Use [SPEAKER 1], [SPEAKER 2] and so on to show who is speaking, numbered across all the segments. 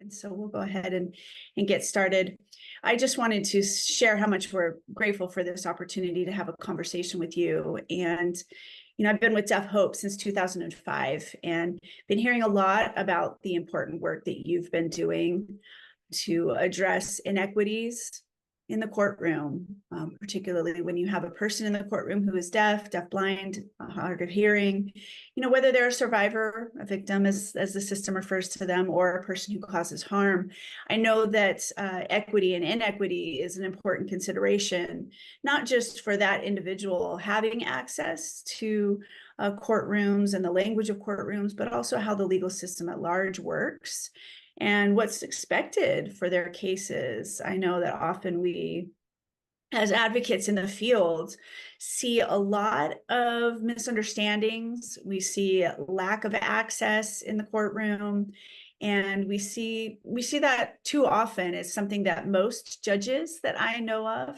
[SPEAKER 1] And so we'll go ahead and get started. I just wanted to share how much we're grateful for this opportunity to have a conversation with you. And, I've been with Deaf Hope since 2005 and been hearing a lot about the important work that you've been doing to address inequities in the courtroom, particularly when you have a person in the courtroom who is deaf, deafblind, hard of hearing, whether they're a survivor, a victim, as the system refers to them, or a person who causes harm. I know that equity and inequity is an important consideration, not just for that individual having access to courtrooms and the language of courtrooms, but also how the legal system at large works and what's expected for their cases. I know that often we, as advocates in the field, see a lot of misunderstandings. We see lack of access in the courtroom, and we see that too often. It's something that most judges that I know of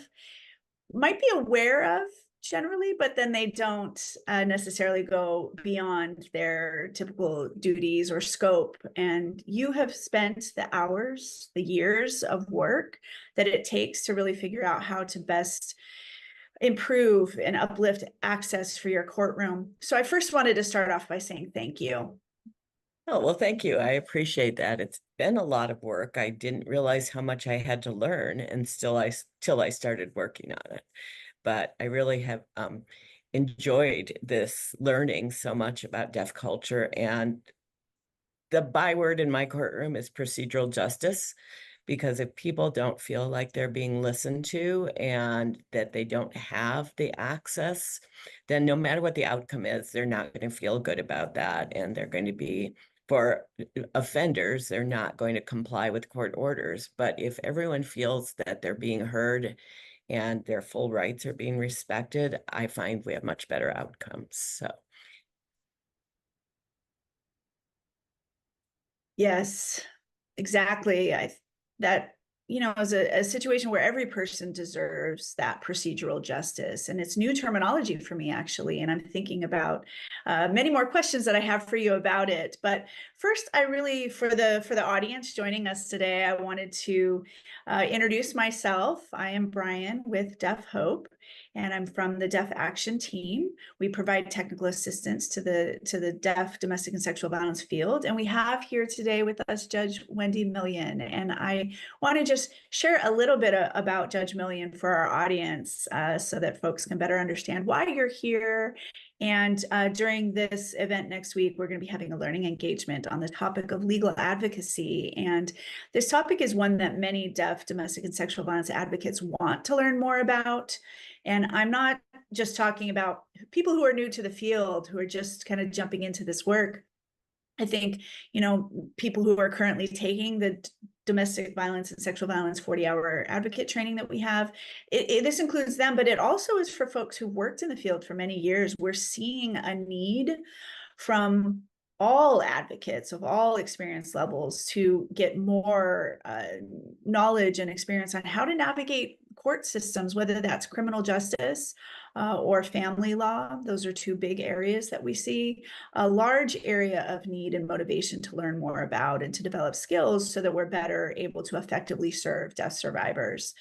[SPEAKER 1] might be aware of generally, but then they don't necessarily go beyond their typical duties or scope. And you have spent the hours, the years of work that it takes to really figure out how to best improve and uplift access for your courtroom. So I first wanted to start off by saying thank you.
[SPEAKER 2] Oh, well, thank you. I appreciate that. It's been a lot of work. I didn't realize how much I had to learn till I started working on it. But I really have enjoyed this learning so much about deaf culture. And the byword in my courtroom is procedural justice, because if people don't feel like they're being listened to and that they don't have the access, then no matter what the outcome is, they're not going to feel good about that. And they're going to be, for offenders, they're not going to comply with court orders. But if everyone feels that they're being heard and their full rights are being respected, I find we have much better outcomes. So.
[SPEAKER 1] Yes, exactly. That is a situation where every person deserves that procedural justice, and it's new terminology for me actually. And I'm thinking about many more questions that I have for you about it. But first, I really, for the audience joining us today, I wanted to introduce myself. I am Brian with Deaf Hope, and I'm from the Deaf Action Team. We provide technical assistance to the deaf domestic and sexual violence field. And we have here today with us Judge Wendy Millian. And I want to just share a little bit about Judge Millian for our audience so that folks can better understand why you're here. And during this event next week, we're going to be having a learning engagement on the topic of legal advocacy. And this topic is one that many deaf domestic and sexual violence advocates want to learn more about. And I'm not just talking about people who are new to the field, who are just kind of jumping into this work. I think, people who are currently taking the domestic violence and sexual violence 40-hour advocate training that we have, this includes them, but it also is for folks who've worked in the field for many years. We're seeing a need from all advocates of all experience levels to get more knowledge and experience on how to navigate court systems, whether that's criminal justice or family law. Those are two big areas that we see a large area of need and motivation to learn more about and to develop skills so that we're better able to effectively serve deaf survivors.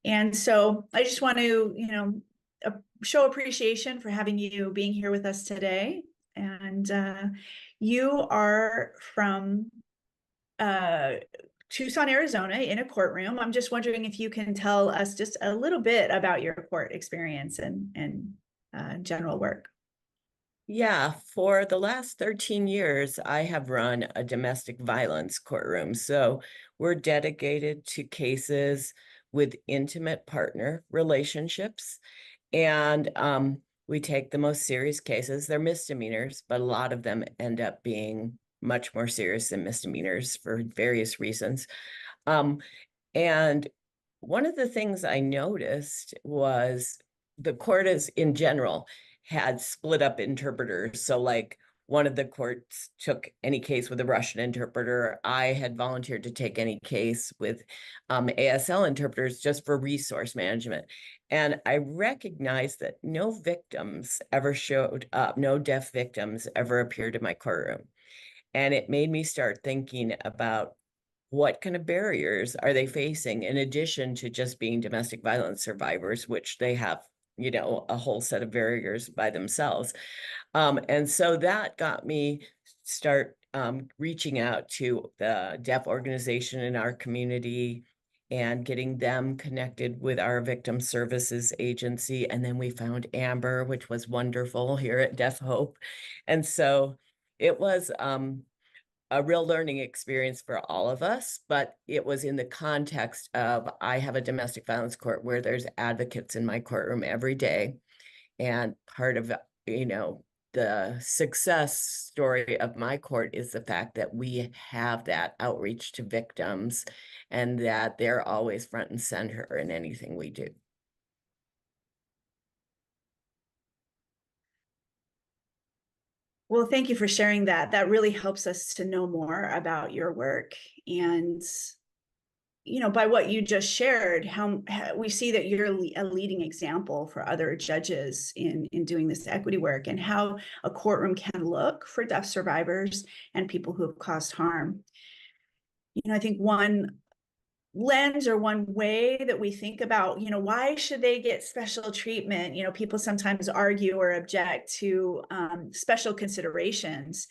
[SPEAKER 1] And so I just want to, show appreciation for having you being here with us today. And you are from Tucson, Arizona, in a courtroom. I'm just wondering if you can tell us just a little bit about your court experience and general work.
[SPEAKER 2] Yeah, for the last 13 years, I have run a domestic violence courtroom. So we're dedicated to cases with intimate partner relationships. And we take the most serious cases. They're misdemeanors, but a lot of them end up being much more serious than misdemeanors for various reasons. And one of the things I noticed was the court is, in general, had split up interpreters. So like one of the courts took any case with a Russian interpreter. I had volunteered to take any case with ASL interpreters just for resource management. And I recognized that no victims ever showed up, no deaf victims ever appeared in my courtroom. And it made me start thinking about what kind of barriers are they facing in addition to just being domestic violence survivors, which they have, you know, a whole set of barriers by themselves. And so that got me start reaching out to the deaf organization in our community and getting them connected with our victim services agency. And then we found Amber, which was wonderful here at Deaf Hope. And so it was a real learning experience for all of us, but it was in the context of I have a domestic violence court where there's advocates in my courtroom every day. And part of, you know, the success story of my court is the fact that we have that outreach to victims and that they're always front and center in anything we do.
[SPEAKER 1] Well, thank you for sharing that. That really helps us to know more about your work. And, you know, by what you just shared, how we see that you're a leading example for other judges in doing this equity work, and how a courtroom can look for deaf survivors and people who have caused harm. You know, I think one lens or one way that we think about, you know, why should they get special treatment? You know, people sometimes argue or object to special considerations.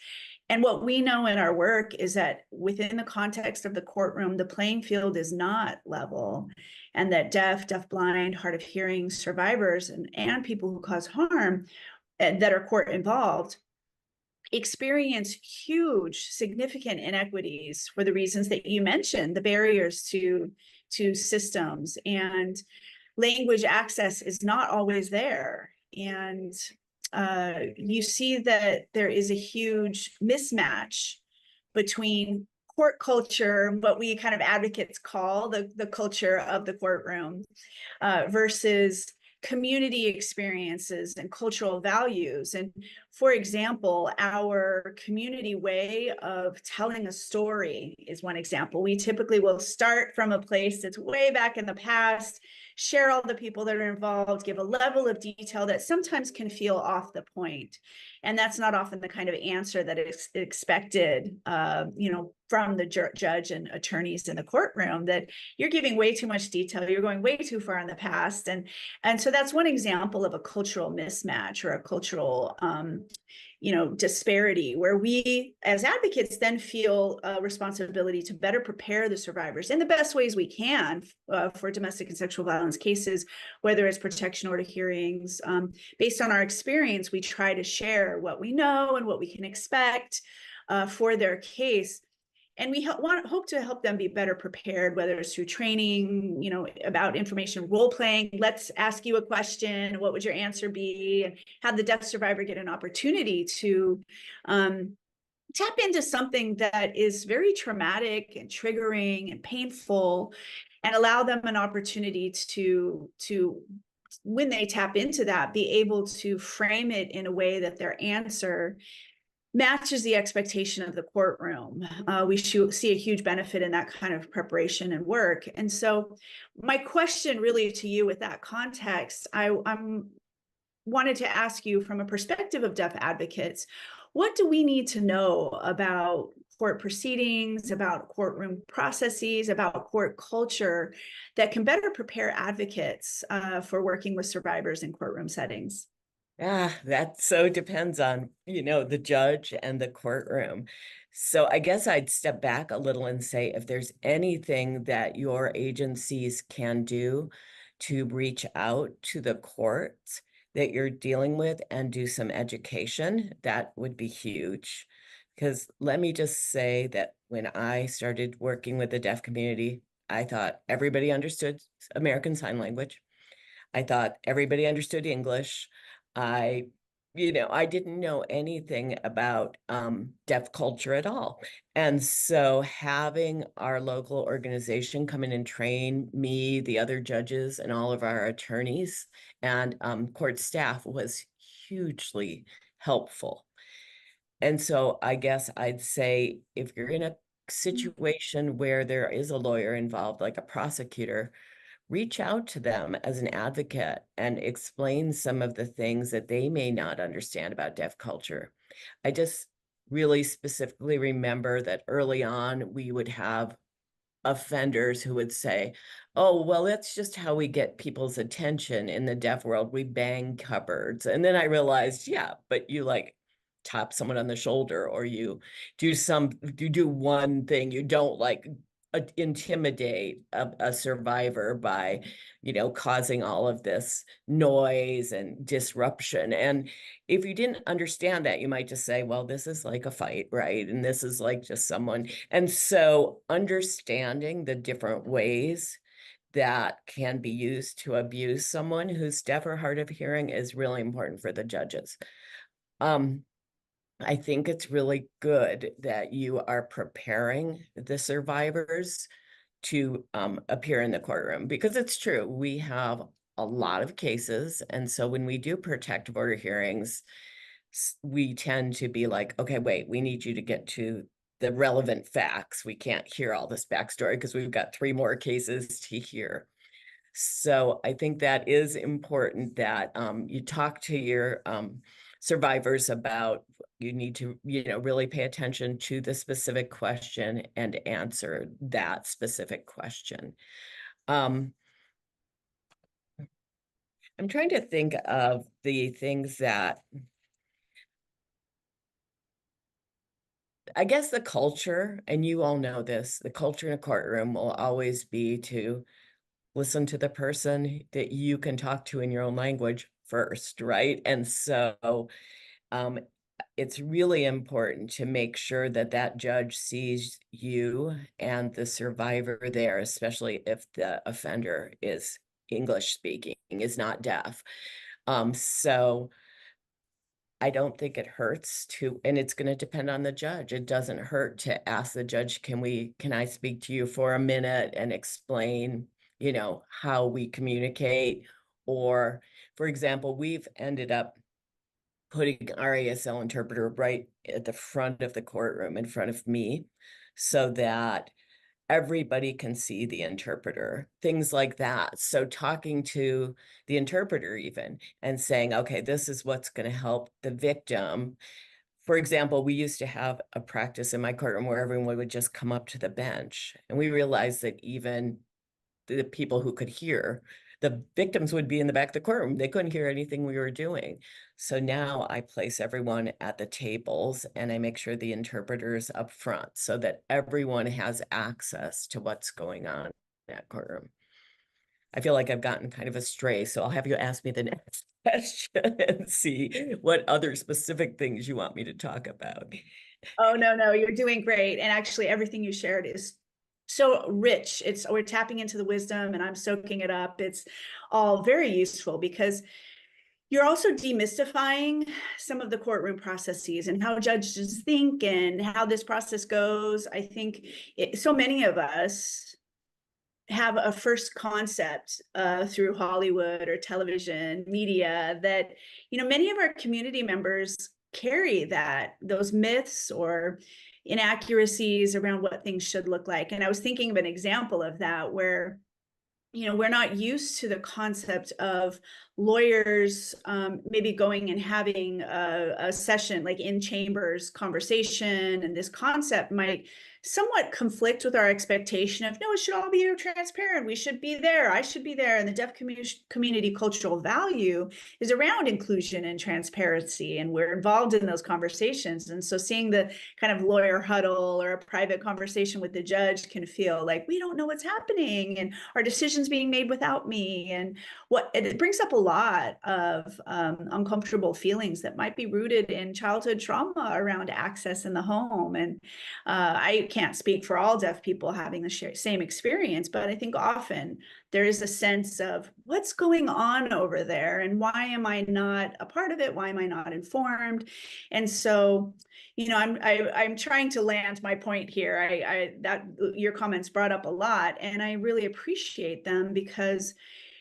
[SPEAKER 1] And what we know in our work is that within the context of the courtroom, the playing field is not level, and that deaf, deafblind, hard of hearing survivors and people who cause harm that are court involved experience huge, significant inequities for the reasons that you mentioned, the barriers to systems, and language access is not always there. And you see that there is a huge mismatch between court culture, what we kind of advocates call the culture of the courtroom, versus community experiences and cultural values. And for example, our community way of telling a story is one example. We typically will start from a place that's way back in the past, share all the people that are involved, give a level of detail that sometimes can feel off the point. And that's not often the kind of answer that is expected, you know, from the judge and attorneys in the courtroom, that you're giving way too much detail, you're going way too far in the past. And so that's one example of a cultural mismatch or a cultural you know, disparity, where we as advocates then feel a responsibility to better prepare the survivors in the best ways we can for domestic and sexual violence cases, whether it's protection order hearings. Based on our experience, we try to share what we know and what we can expect for their case. And we hope to help them be better prepared, whether it's through training, you know, about information role playing. Let's ask you a question. What would your answer be? And have the deaf survivor get an opportunity to tap into something that is very traumatic and triggering and painful, and allow them an opportunity to when they tap into that, be able to frame it in a way that their answer matches the expectation of the courtroom. We see a huge benefit in that kind of preparation and work. And so my question really to you with that context, I'm wanted to ask you from a perspective of deaf advocates, what do we need to know about court proceedings, about courtroom processes, about court culture that can better prepare advocates for working with survivors in courtroom settings?
[SPEAKER 2] That so depends on, you know, the judge and the courtroom. So I guess I'd step back a little and say, if there's anything that your agencies can do to reach out to the courts that you're dealing with and do some education, that would be huge. Because let me just say that when I started working with the deaf community, I thought everybody understood American Sign Language. I thought everybody understood English. I, you know, I didn't know anything about deaf culture at all. And so having our local organization come in and train me, the other judges, and all of our attorneys and court staff was hugely helpful. And so I guess I'd say if you're in a situation where there is a lawyer involved, like a prosecutor, reach out to them as an advocate and explain some of the things that they may not understand about deaf culture. I just really specifically remember that early on, we would have offenders who would say, oh, well, that's just how we get people's attention in the deaf world. We bang cupboards. And then I realized, yeah, but you like tap someone on the shoulder, or you do one thing. You don't like intimidate a survivor by, causing all of this noise and disruption. And if you didn't understand that, you might just say, well, this is like a fight, right? And this is like just someone. And so understanding the different ways that can be used to abuse someone who's deaf or hard of hearing is really important for the judges. I think it's really good that you are preparing the survivors to appear in the courtroom, because it's true, we have a lot of cases. And so when we do protective order hearings, we tend to be like, okay, wait, we need you to get to the relevant facts. We can't hear all this backstory because we've got 3 more cases to hear. So I think that is important, that you talk to your survivors about, you need to, really pay attention to the specific question and answer that specific question. I'm trying to think of the things that, I guess the culture, and you all know this, the culture in a courtroom will always be to listen to the person that you can talk to in your own language first, right? And so it's really important to make sure that that judge sees you and the survivor there, especially if the offender is English speaking, is not deaf. So I don't think it hurts to, and it's going to depend on the judge. It doesn't hurt to ask the judge, can I speak to you for a minute and explain, how we communicate? Or, for example, we've ended up putting our ASL interpreter right at the front of the courtroom in front of me, so that everybody can see the interpreter, things like that. So talking to the interpreter even and saying, okay, this is what's going to help the victim. For example, we used to have a practice in my courtroom where everyone would just come up to the bench. And we realized that even the people who could hear, the victims would be in the back of the courtroom. They couldn't hear anything we were doing. So now I place everyone at the tables and I make sure the interpreter's up front so that everyone has access to what's going on in that courtroom. I feel like I've gotten kind of astray, so I'll have you ask me the next question and see what other specific things you want me to talk about.
[SPEAKER 1] Oh, no, you're doing great. And actually everything you shared is so rich. We're tapping into the wisdom and I'm soaking it up. It's all very useful because you're also demystifying some of the courtroom processes and how judges think and how this process goes. I think so many of us have a first concept through Hollywood or television media that, many of our community members carry those myths or inaccuracies around what things should look like. And I was thinking of an example of that where, we're not used to the concept of lawyers maybe going and having a session like in chambers conversation. And this concept might somewhat conflict with our expectation of, no, it should all be transparent. We should be there. I should be there. And the deaf community cultural value is around inclusion and transparency. And we're involved in those conversations. And so seeing the kind of lawyer huddle or a private conversation with the judge can feel like we don't know what's happening and our decisions being made without me. And it brings up a lot of uncomfortable feelings that might be rooted in childhood trauma around access in the home. And I can't speak for all deaf people having the same experience, but I think often there is a sense of what's going on over there and why am I not a part of it? Why am I not informed? And so, I'm trying to land my point here. That your comments brought up a lot, and I really appreciate them because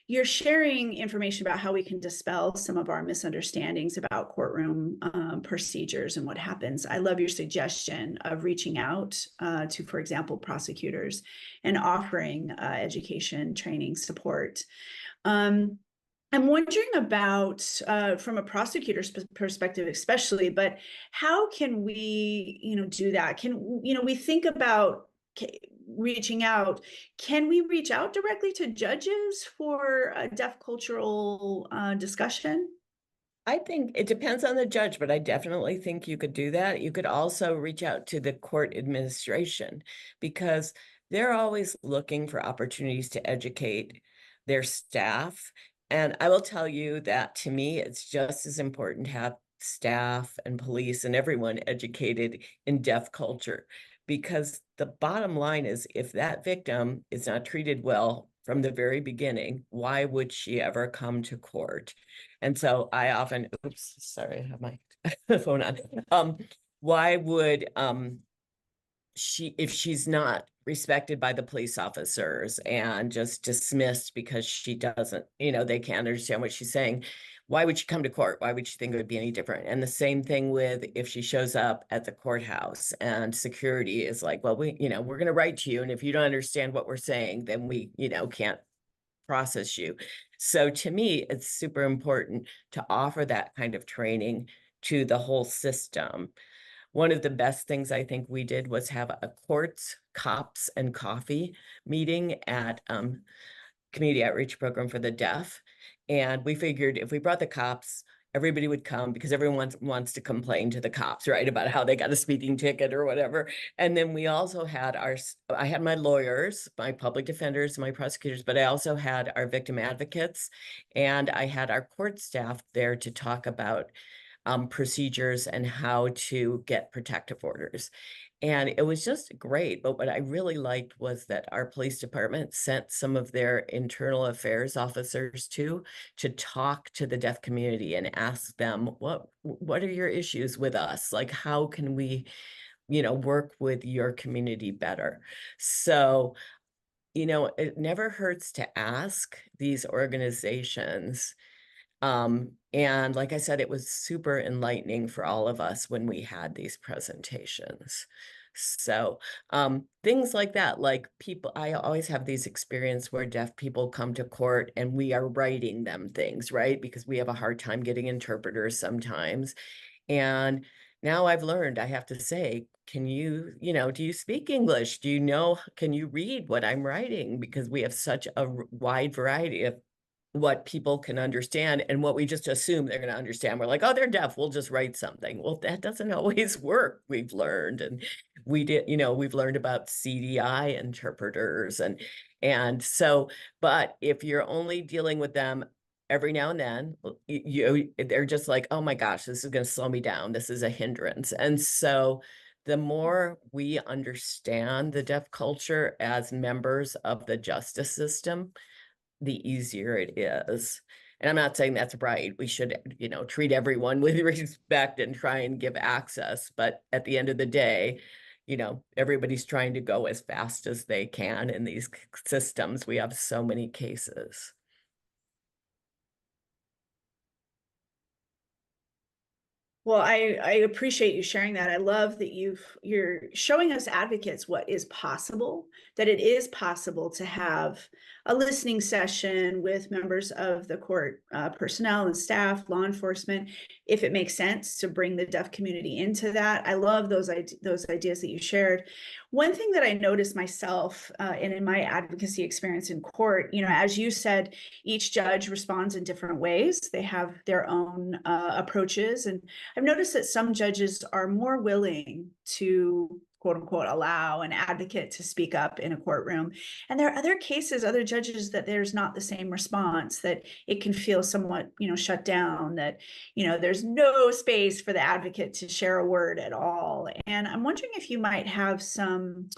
[SPEAKER 1] you're sharing information about how we can dispel some of our misunderstandings about courtroom procedures and what happens. I love your suggestion of reaching out to, for example, prosecutors and offering education, training, support. I'm wondering about, from a prosecutor's perspective, especially, but how can we, do that? Can, we think about reaching out. Can we reach out directly to judges for a deaf cultural discussion?
[SPEAKER 2] I think it depends on the judge, but I definitely think you could do that. You could also reach out to the court administration because they're always looking for opportunities to educate their staff. And I will tell you that to me, it's just as important to have staff and police and everyone educated in deaf culture, because the bottom line is if that victim is not treated well from the very beginning, why would she ever come to court? And so I often, oops, sorry, I have my phone on. Why would she, if she's not respected by the police officers and just dismissed because she doesn't, they can't understand what she's saying, why would she come to court? Why would she think it would be any different? And the same thing with if she shows up at the courthouse and security is like, well, we're going to write to you. And if you don't understand what we're saying, then we, can't process you. So to me, it's super important to offer that kind of training to the whole system. One of the best things I think we did was have a courts, cops, and coffee meeting at Community Outreach Program for the Deaf. And we figured if we brought the cops, everybody would come because everyone wants to complain to the cops, right, about how they got a speeding ticket or whatever. And then we also had I had my lawyers, my public defenders, my prosecutors, but I also had our victim advocates, and I had our court staff there to talk about procedures and how to get protective orders. And it was just great. But what I really liked was that our police department sent some of their internal affairs officers to talk to the deaf community and ask them, what are your issues with us? Like, how can we, work with your community better? So, it never hurts to ask these organizations. And like I said, it was super enlightening for all of us when we had these presentations. So things like that, like people, I always have these experiences where deaf people come to court and we are writing them things, right? Because we have a hard time getting interpreters sometimes. And now I've learned, I have to say, can you, do you speak English? Do you know, can you read what I'm writing? Because we have such a wide variety of what people can understand and what we just assume they're going to understand. We're like, oh, they're deaf, we'll just write something. Well, that doesn't always work, we've learned. And we've learned about CDI interpreters. And so, but if you're only dealing with them every now and then, they're just like, oh my gosh, this is going to slow me down. This is a hindrance. And so the more we understand the deaf culture as members of the justice system, the easier it is. And I'm not saying that's right. We should, treat everyone with respect and try and give access. But at the end of the day, everybody's trying to go as fast as they can in these systems. We have so many cases.
[SPEAKER 1] Well, I appreciate you sharing that. I love that you're showing us advocates what is possible, that it is possible to have a listening session with members of the court personnel and staff, law enforcement, if it makes sense to bring the deaf community into that. I love those ideas that you shared. One thing that I noticed myself and in my advocacy experience in court, as you said, each judge responds in different ways. They have their own approaches, and I've noticed that some judges are more willing to, quote unquote, allow an advocate to speak up in a courtroom. And there are other cases, other judges, that there's not the same response, that it can feel somewhat, shut down, that, there's no space for the advocate to share a word at all. And I'm wondering if you might have some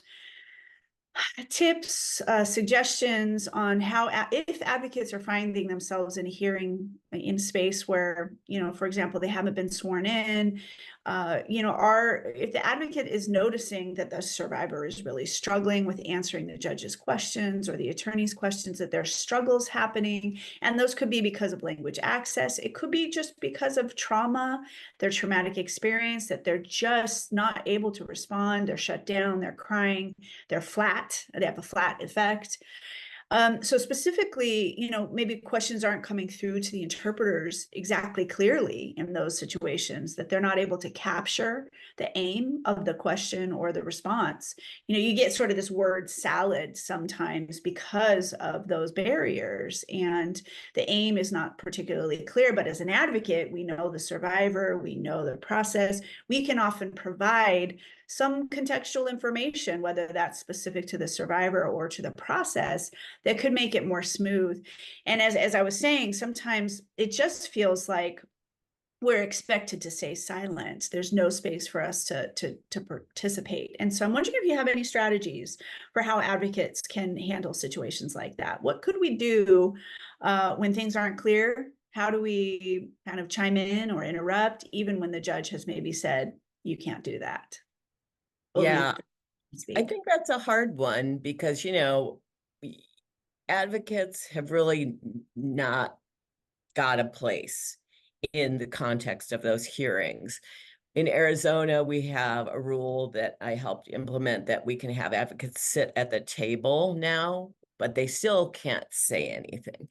[SPEAKER 1] tips, suggestions on how, if advocates are finding themselves in a hearing in space where, for example, they haven't been sworn in, if the advocate is noticing that the survivor is really struggling with answering the judge's questions or the attorney's questions, that there's struggles happening, and those could be because of language access. It could be just because of trauma, their traumatic experience, that they're just not able to respond, they're shut down, they're crying, they're flat, they have a flat effect. So specifically, maybe questions aren't coming through to the interpreters exactly clearly in those situations, that they're not able to capture the aim of the question or the response. You get sort of this word salad sometimes because of those barriers, and the aim is not particularly clear. But as an advocate, we know the survivor, we know the process. We can often provide some contextual information, whether that's specific to the survivor or to the process, that could make it more smooth. And as I was saying, sometimes it just feels like we're expected to stay silent. There's no space for us to participate. And so I'm wondering if you have any strategies for how advocates can handle situations like that. What could we do when things aren't clear? How do we kind of chime in or interrupt, even when the judge has maybe said, you can't do that? Over
[SPEAKER 2] Yeah,
[SPEAKER 1] to
[SPEAKER 2] I
[SPEAKER 1] speak.
[SPEAKER 2] think that's a hard one because, advocates have really not got a place in the context of those hearings. In Arizona, we have a rule that I helped implement that we can have advocates sit at the table now, but they still can't say anything.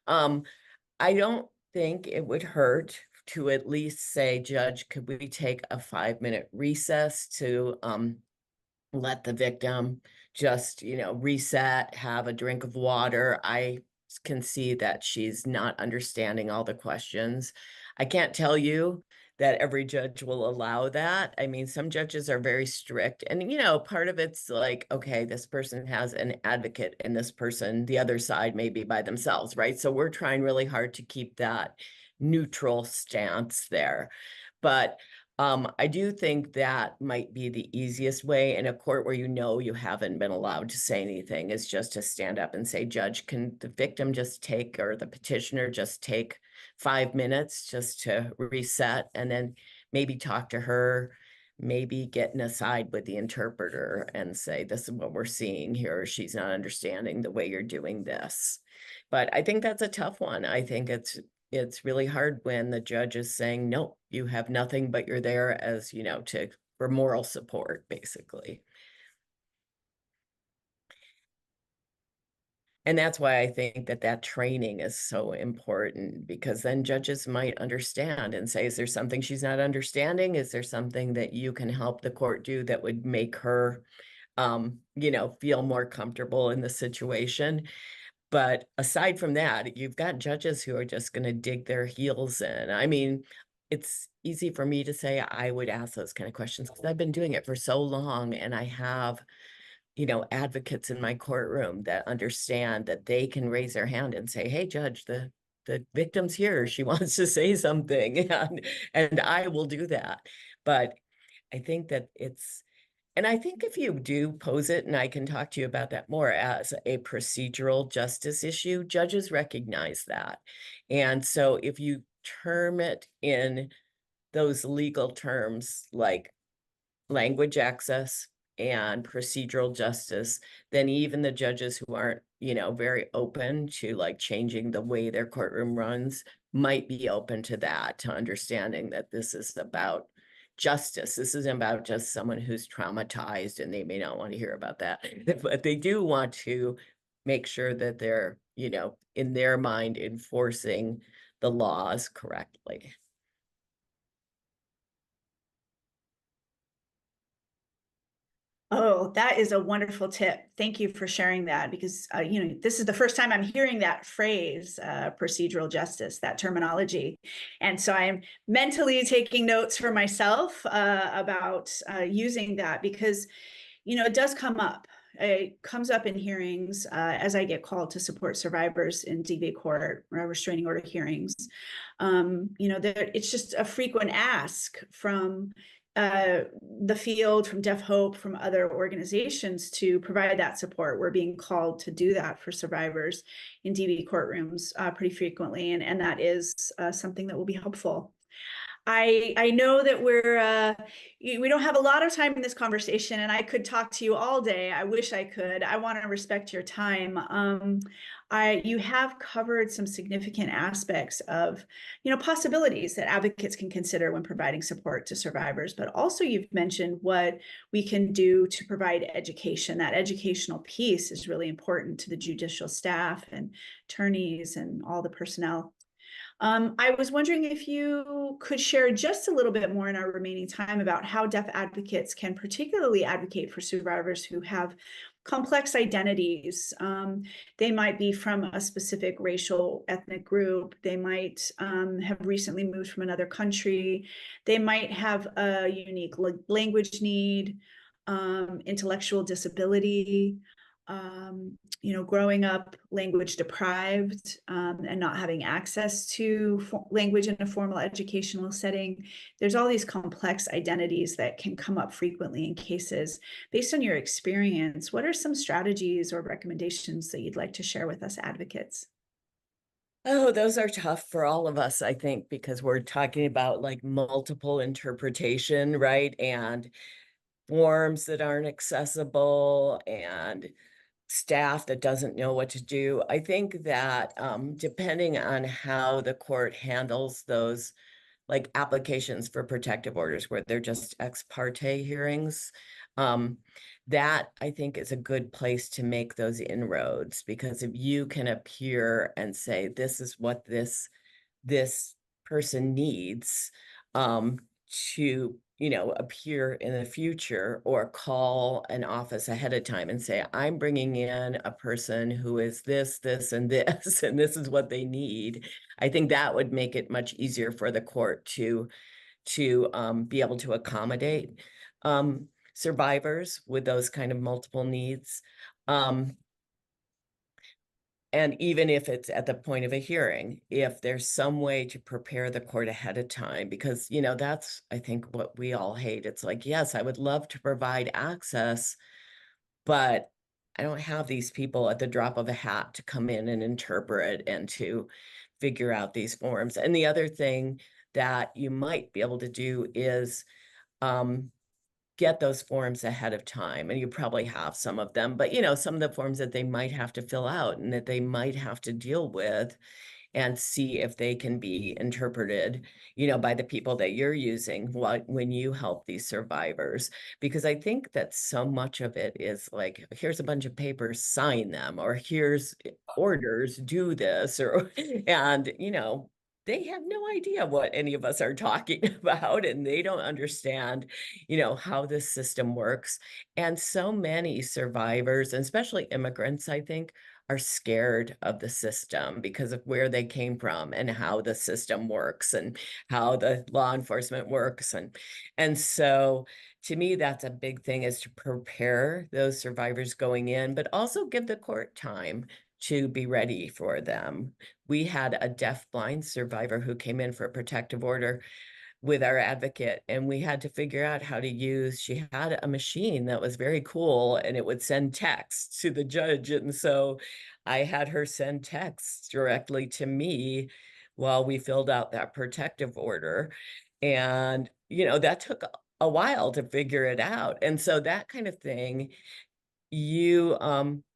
[SPEAKER 2] I don't think it would hurt to at least say, Judge, could we take a 5-minute recess to let the victim just, reset, have a drink of water. I can see that she's not understanding all the questions. I can't tell you that every judge will allow that. I mean, some judges are very strict. And, part of it's like, okay, this person has an advocate and this person, the other side, may be by themselves, right? So we're trying really hard to keep that neutral stance there. But I do think that might be the easiest way in a court where you haven't been allowed to say anything, is just to stand up and say, Judge, can the victim just take, or the petitioner just take 5 minutes just to reset, and then maybe talk to her, maybe get an aside with the interpreter and say, this is what we're seeing here. She's not understanding the way you're doing this. But I think that's a tough one. I think it's really hard when the judge is saying, no, you have nothing, but you're there as, for moral support, basically. And that's why I think that training is so important, because then judges might understand and say, is there something she's not understanding? Is there something that you can help the court do that would make her, feel more comfortable in the situation? But aside from that, you've got judges who are just going to dig their heels in. I mean, it's easy for me to say I would ask those kind of questions because I've been doing it for so long, and I have, advocates in my courtroom that understand that they can raise their hand and say, hey, judge, the victim's here. She wants to say something, and I will do that. But I think that and I think if you do pose it, and I can talk to you about that more, as a procedural justice issue, judges recognize that. And so if you term it in those legal terms like language access and procedural justice, then even the judges who aren't, very open to like changing the way their courtroom runs might be open to that, to understanding that this is about justice. This isn't about just someone who's traumatized, and they may not want to hear about that, but they do want to make sure that they're, in their mind, enforcing the laws correctly.
[SPEAKER 1] Oh, that is a wonderful tip. Thank you for sharing that, because this is the first time I'm hearing that phrase, procedural justice, that terminology. And so I'm mentally taking notes for myself about using that, because it does come up. It comes up in hearings as I get called to support survivors in DV court or restraining order hearings. It's just a frequent ask from the field, from Deaf Hope, from other organizations to provide that support. We're being called to do that for survivors in DV courtrooms pretty frequently, and that is something that will be helpful. I know that we don't have a lot of time in this conversation, and I could talk to you all day. I wish I could. I want to respect your time. You have covered some significant aspects of, possibilities that advocates can consider when providing support to survivors, but also you've mentioned what we can do to provide education. That educational piece is really important to the judicial staff and attorneys and all the personnel. I was wondering if you could share just a little bit more in our remaining time about how deaf advocates can particularly advocate for survivors who have complex identities. They might be from a specific racial ethnic group. They might have recently moved from another country. They might have a unique language need, intellectual disability, growing up language deprived, and not having access to language in a formal educational setting. There's all these complex identities that can come up frequently in cases. Based on your experience, what are some strategies or recommendations that you'd like to share with us advocates?
[SPEAKER 2] Oh, those are tough for all of us, I think, because we're talking about like multiple interpretation, right? And forms that aren't accessible and staff that doesn't know what to do. I think that depending on how the court handles those like applications for protective orders where they're just ex parte hearings, um, that I think is a good place to make those inroads, because if you can appear and say, this is what this person needs to appear in the future, or call an office ahead of time and say, I'm bringing in a person who is this and this and this is what they need. I think that would make it much easier for the court to be able to accommodate survivors with those kind of multiple needs. And even if it's at the point of a hearing, if there's some way to prepare the court ahead of time, because, that's, I think, what we all hate. It's like, yes, I would love to provide access, but I don't have these people at the drop of a hat to come in and interpret and to figure out these forms. And the other thing that you might be able to do is get those forms ahead of time, and you probably have some of them, but some of the forms that they might have to fill out and that they might have to deal with, and see if they can be interpreted, by the people that you're using when you help these survivors. Because I think that so much of it is like, here's a bunch of papers, sign them, or here's orders, do this, or and they have no idea what any of us are talking about, and they don't understand, how this system works. And so many survivors, and especially immigrants, I think, are scared of the system because of where they came from and how the system works and how the law enforcement works. And so to me, that's a big thing, is to prepare those survivors going in, but also give the court time to be ready for them. We had a deaf-blind survivor who came in for a protective order with our advocate, and we had to figure out how to use, she had a machine that was very cool and it would send text to the judge. And so I had her send texts directly to me while we filled out that protective order. And, that took a while to figure it out. And so that kind of thing, you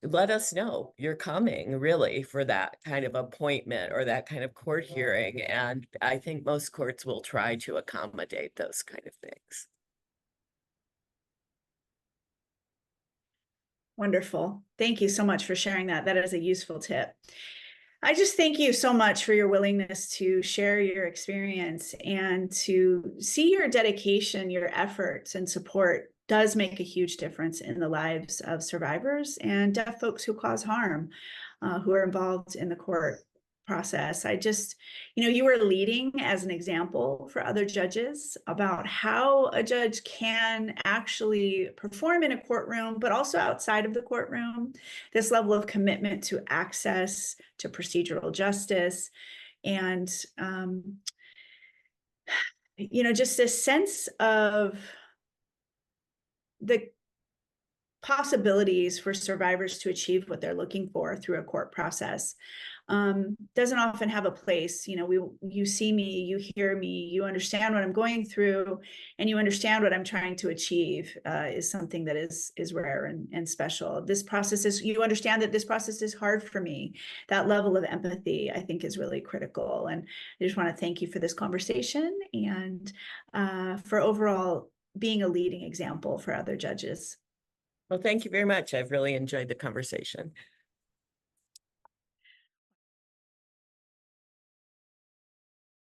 [SPEAKER 2] let us know you're coming really for that kind of appointment or that kind of court hearing, and I think most courts will try to accommodate those kind of things.
[SPEAKER 1] Wonderful. Thank you so much for sharing that. That is a useful tip. I just thank you so much for your willingness to share your experience and to see your dedication, your efforts and support does make a huge difference in the lives of survivors and deaf folks who cause harm, who are involved in the court process. You were leading as an example for other judges about how a judge can actually perform in a courtroom, but also outside of the courtroom, this level of commitment to access to procedural justice, and just a sense of the possibilities for survivors to achieve what they're looking for through a court process. doesn't often have a place. You know, you see me, you hear me, you understand what I'm going through, and you understand what I'm trying to achieve, is something that is rare and special. This process is, you understand that this process is hard for me. That level of empathy, I think, is really critical. And I just want to thank you for this conversation, and for overall being a leading example for other judges.
[SPEAKER 2] Well, thank you very much. I've really enjoyed the conversation.